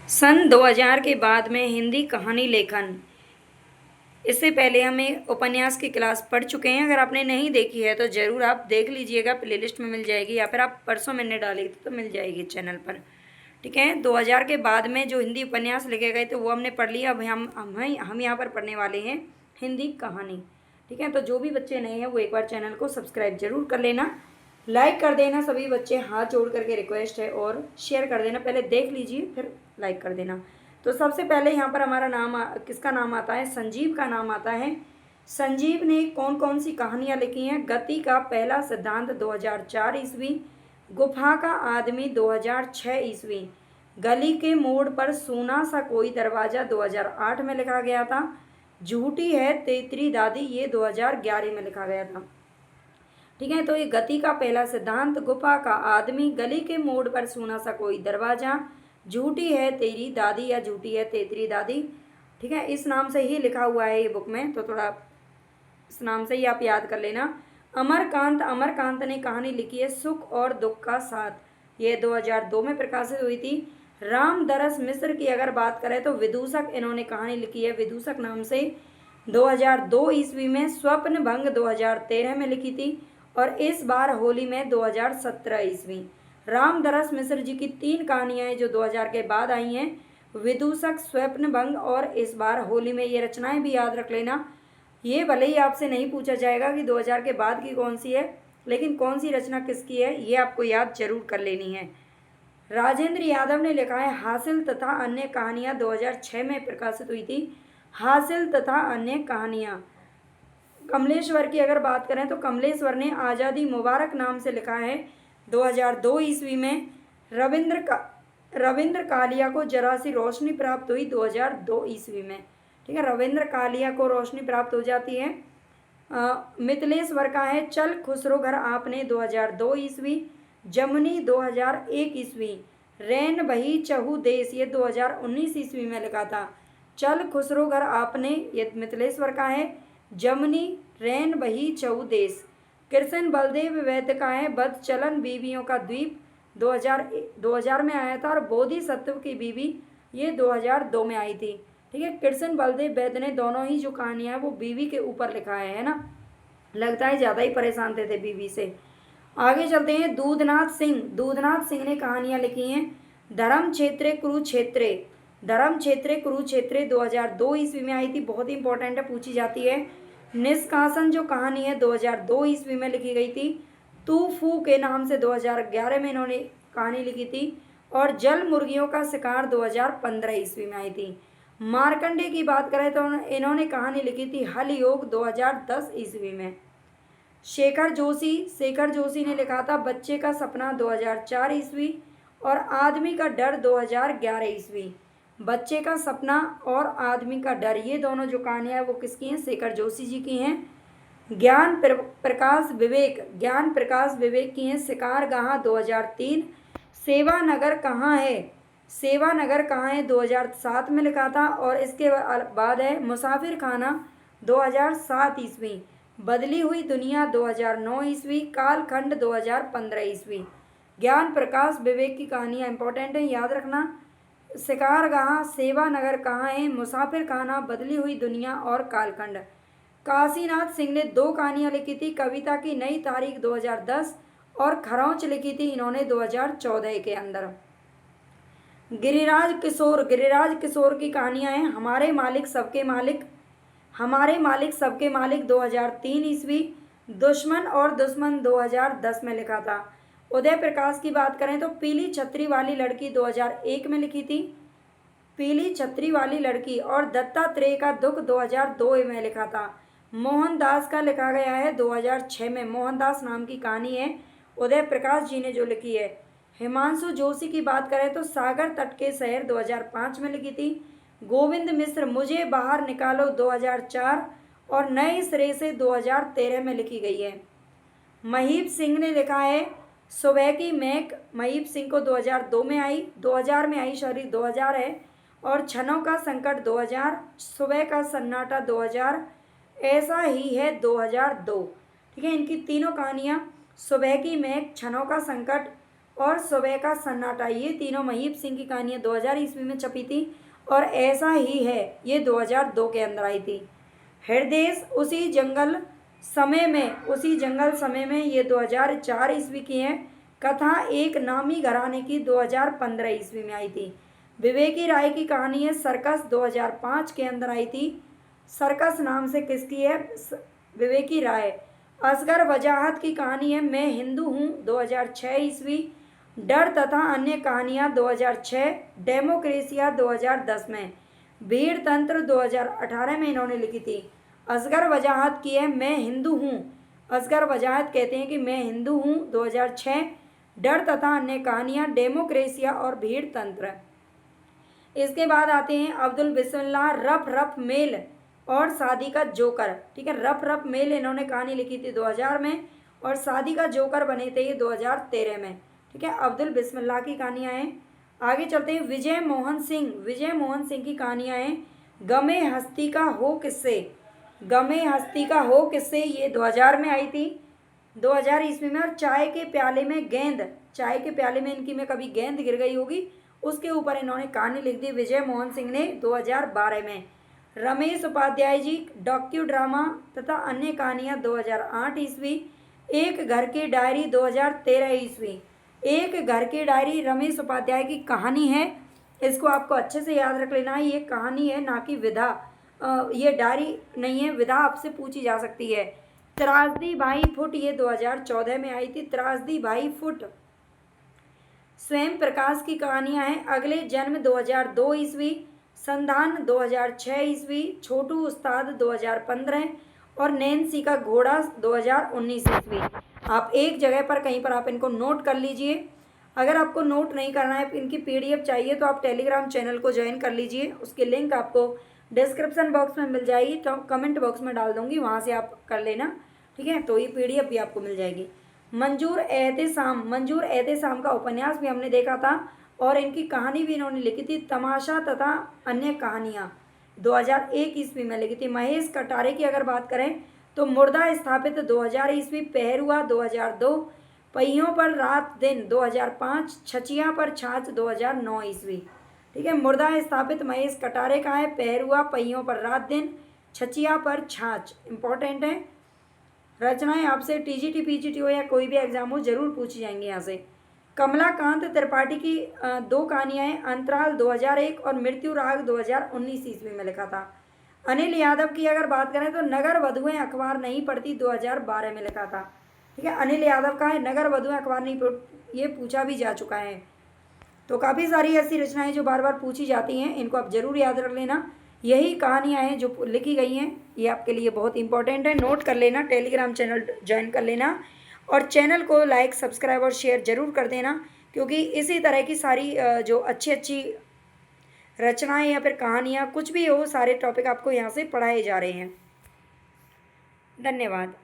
सन 2000 के बाद में हिंदी कहानी लेखन। इससे पहले हमें उपन्यास की क्लास पढ़ चुके हैं। अगर आपने नहीं देखी है तो ज़रूर आप देख लीजिएगा, प्लेलिस्ट में मिल जाएगी, या फिर आप परसों मैंने डाली थी तो मिल जाएगी चैनल पर। ठीक है, 2000 के बाद में जो हिंदी उपन्यास लिखे गए थे वो हमने पढ़ लिया। अब हम यहाँ पर पढ़ने वाले हैं हिंदी कहानी। ठीक है, तो जो भी बच्चे नए हैं वो एक बार चैनल को सब्सक्राइब जरूर कर लेना, लाइक कर देना सभी बच्चे, हाथ जोड़ करके रिक्वेस्ट है, और शेयर कर देना। पहले देख लीजिए फिर लाइक कर देना। तो सबसे पहले यहाँ पर हमारा किसका नाम आता है? संजीव का नाम आता है। संजीव ने कौन कौन सी कहानियाँ लिखी हैं? गति का पहला सिद्धांत 2004 ईस्वी, गुफा का आदमी 2006 ईस्वी, गली के मोड़ पर सोना सा कोई दरवाज़ा 2008 में लिखा गया था, झूठी है तेतरी दादी ये 2011 में लिखा गया था। ठीक है, तो ये गति का पहला सिद्धांत, गुफा का आदमी, गली के मोड़ पर सोना सा कोई दरवाजा, झूठी है तेरी दादी या झूठी है तेतरी दादी। ठीक है, इस नाम से ही लिखा हुआ है ये बुक में, तो थोड़ा इस नाम से ही आप याद कर लेना। अमरकांत ने कहानी लिखी है सुख और दुख का साथ, ये 2002 में प्रकाशित हुई थी। रामदरस मिश्र की अगर बात करें तो विदूषक इन्होंने कहानी लिखी है विदूषक नाम से, 2002 ईस्वी में। स्वप्न भंग 2013 में लिखी थी, और इस बार होली में 2017 ईस्वी। रामदरस मिश्र जी की 3 कहानियाँ जो 2000 के बाद आई हैं, विदूषक, स्वप्न भंग और इस बार होली में। ये रचनाएं भी याद रख लेना। ये भले ही आपसे नहीं पूछा जाएगा कि 2000 के बाद की कौन सी है, लेकिन कौन सी रचना किसकी है ये आपको याद जरूर कर लेनी है। राजेंद्र यादव ने लिखा है हासिल तथा अन्य कहानियाँ, 2006 में प्रकाशित हुई थी। हासिल तथा अन्य कहानियाँ। कमलेश्वर की अगर बात करें तो कमलेश्वर ने आज़ादी मुबारक नाम से लिखा है 2002 ईस्वी में। रविंद्र कालिया को जरा सी रोशनी प्राप्त हुई 2002 ईस्वी में। ठीक है, रविंद्र कालिया को रोशनी प्राप्त हो जाती है। मिथिलेश्वर का है चल खुसरो घर आपने 2002 ईस्वी, जमुनी 2001 ईस्वी, रैन बही चहु देश ये 2019 ईस्वी में लिखा था। चल खुसरो घर आपने ये मिथिलेश्वर का है, जमुनी, रैन बही चहु देश। कृष्ण बलदेव वैद्य का है बद चलन बीवियों का द्वीप, 2000 में आया था, और बोधिसत्व की बीवी ये 2002 में आई थी। ठीक है, कृष्ण बलदेव वैद्य ने दोनों ही जो कहानियाँ हैं वो बीवी के ऊपर लिखा है ना। लगता है ज़्यादा ही परेशान थे बीवी से। आगे चलते हैं। दूधनाथ सिंह ने कहानियाँ लिखी हैं धर्म क्षेत्रे कुरुक्षेत्रे 2002 ईस्वी में आई थी, बहुत ही इंपॉर्टेंट है, पूछी जाती है। निष्कासन जो कहानी है 2002 ईस्वी में लिखी गई थी। तू फू के नाम से 2011 में इन्होंने कहानी लिखी थी, और जल मुर्गियों का शिकार 2015 ईस्वी में आई थी। मार्कंडे की बात करें तो इन्होंने कहानी लिखी थी हल योग 2010 ईस्वी में। शेखर जोशी ने लिखा था बच्चे का सपना 2004 ईस्वी, और आदमी का डर 2011 ईस्वी। बच्चे का सपना और आदमी का डर ये दोनों जो कहानियाँ वो किसकी हैं? शेखर जोशी जी की हैं। ज्ञान प्रकाश विवेक की हैं शिकारगाह 2003। सेवानगर कहाँ है 2007 में लिखा था, और इसके बाद है मुसाफिर खाना 2007 ईस्वी, बदली हुई दुनिया 2009 ईस्वी, कालखंड 2015 ईस्वी। ज्ञान प्रकाश विवेक की कहानियाँ इंपॉर्टेंट हैं, याद रखना। शिकारगाह, सेवानगर कहाँ है, मुसाफिर खाना, बदली हुई दुनिया और कालखंड। काशीनाथ सिंह ने 2 कहानियाँ लिखी थी, कविता की नई तारीख 2010, और खरौच लिखी थी इन्होंने 2014 के अंदर। गिरिराज किशोर की कहानियाँ हैं हमारे मालिक सबके मालिक 2003 ईस्वी, दुश्मन और दुश्मन 2010 में लिखा था। उदय प्रकाश की बात करें तो पीली छतरी वाली लड़की 2001 में लिखी थी, पीली छतरी वाली लड़की, और दत्तात्रेय का दुख 2002 में लिखा था। मोहनदास का लिखा गया है 2006 में, मोहनदास नाम की कहानी है उदय प्रकाश जी ने जो लिखी है। हिमांशु जोशी की बात करें तो सागर तट के शहर 2005 में लिखी थी। गोविंद मिश्र मुझे बाहर निकालो 2004, और नए सिरे से 2013 में लिखी गई है। महीप सिंह ने लिखा है सुबह की महक, महीप सिंह को 2002 में आई, 2000 में आई, 2000 है, और क्षणों का संकट 2000, सुबह का सन्नाटा 2000, ऐसा ही है 2002। ठीक है, इनकी तीनों कहानियाँ सुबह की महक, क्षणों का संकट और सुबह का सन्नाटा, ये तीनों महीप सिंह की कहानियाँ 2000 ईस्वी में छपी थी। और ऐसा ही है, ये 2002 के अंदर आई थी। हृदय उसी जंगल समय में ये 2004 ईस्वी की है। कथा एक नामी घराने की 2015 ईस्वी में आई थी। विवेकी राय की कहानी है सर्कस, 2005 के अंदर आई थी। सर्कस नाम से किसकी है? विवेकी राय। असगर वजाहत की कहानी है मैं हिंदू हूँ, 2006 ईस्वी। डर तथा अन्य कहानियाँ 2006। डेमोक्रेसिया 2010 में। भीड़ तंत्र 2018 में इन्होंने लिखी थी। असगर वजाहत की है मैं हिंदू हूँ। असगर वजाहत कहते हैं कि मैं हिंदू हूँ, 2006। डर तथा अन्य कहानियाँ, डेमोक्रेसिया और भीड़ तंत्र। इसके बाद आते हैं अब्दुल बिस्मिल्लाह, रफ रफ मेल और शादी का जोकर। ठीक है, रफ रफ मेल इन्होंने कहानी लिखी थी 2000 में, और शादी का जोकर बने थे ये 2013 में। ठीक है, अब्दुल बिस्मिल्लाह की कहानियाँ हैं। आगे चलते हैं विजय मोहन सिंह। विजय मोहन सिंह की कहानियाँ हैं गमे हस्ती का हो किससे। गमे हस्ती का हो किससे, ये 2000 में आई थी, 2000 ईस्वी में। और चाय के प्याले में गेंद, चाय के प्याले में इनकी में कभी गेंद गिर गई होगी, उसके ऊपर इन्होंने कहानी लिख दी विजय मोहन सिंह ने 2012 में। रमेश उपाध्याय जी, डॉक्यू ड्रामा तथा अन्य कहानियाँ 2008 ईस्वी। एक घर की डायरी 2013 ईस्वी। एक घर की डायरी रमेश उपाध्याय की कहानी है, इसको आपको अच्छे से याद रख लेना है। ये कहानी है ना कि विधा, ये डायरी नहीं है, विधा आपसे पूछी जा सकती है। त्रासदी भाई फुट, ये 2014 में आई थी, त्रासदी भाई फुट। स्वयं प्रकाश की कहानियां हैं अगले जन्म 2002 ईस्वी। संधान 2006 ईस्वी। छोटू उस्ताद 2015 और नैन्सी का घोड़ा 2019 ईस्वी। आप एक जगह पर कहीं पर आप इनको नोट कर लीजिए। अगर आपको नोट नहीं करना है, इनकी पीडीएफ चाहिए, तो आप टेलीग्राम चैनल को ज्वाइन कर लीजिए। उसकी लिंक आपको डिस्क्रिप्शन बॉक्स में मिल जाएगी, तो कमेंट बॉक्स में डाल दूंगी, वहाँ से आप कर लेना। ठीक है, तो ये पीडीएफ भी आपको मिल जाएगी। मंजूर एहतेशाम, मंजूर एहतेशाम का उपन्यास भी हमने देखा था, और इनकी कहानी भी इन्होंने लिखी थी तमाशा तथा अन्य कहानियाँ, 2001 ईस्वी में लिखी थी। महेश कटारे की अगर बात करें तो मुर्दा स्थापित 2000 ईस्वी। पहरुआ 2002। पहियों पर रात दिन 2005। छचिया पर छाछ 2009 ईस्वी। ठीक है, मुर्दा स्थापित महेश कटारे का है। पहरुआ, पहियों पर रात दिन, छचिया पर छाछ इंपॉर्टेंट है। रचनाएं आपसे टीजीटी पीजीटी हो या कोई भी एग्जाम हो जरूर पूछी जाएंगी यहाँ से। कमलाकांत त्रिपाठी की दो कहानियाँ हैं, अंतराल 2001 और मृत्यु राग 2019 ईस्वी में लिखा था। अनिल यादव की अगर बात करें तो नगर वधुएं अखबार नहीं पढ़ती 2012 में लिखा था। ठीक है, अनिल यादव का है नगर वधुएं अखबार नहीं ये पूछा भी जा चुका है। तो काफ़ी सारी ऐसी रचनाएं जो बार बार पूछी जाती हैं, इनको आप जरूर याद रख लेना। यही कहानियाँ हैं जो लिखी गई हैं, ये आपके लिए बहुत इंपॉर्टेंट है, नोट कर लेना, टेलीग्राम चैनल ज्वाइन कर लेना, और चैनल को लाइक सब्सक्राइब और शेयर ज़रूर कर देना, क्योंकि इसी तरह की सारी जो अच्छी अच्छी रचनाएं या फिर कहानियाँ कुछ भी हो, सारे टॉपिक आपको यहाँ से पढ़ाए जा रहे हैं। धन्यवाद।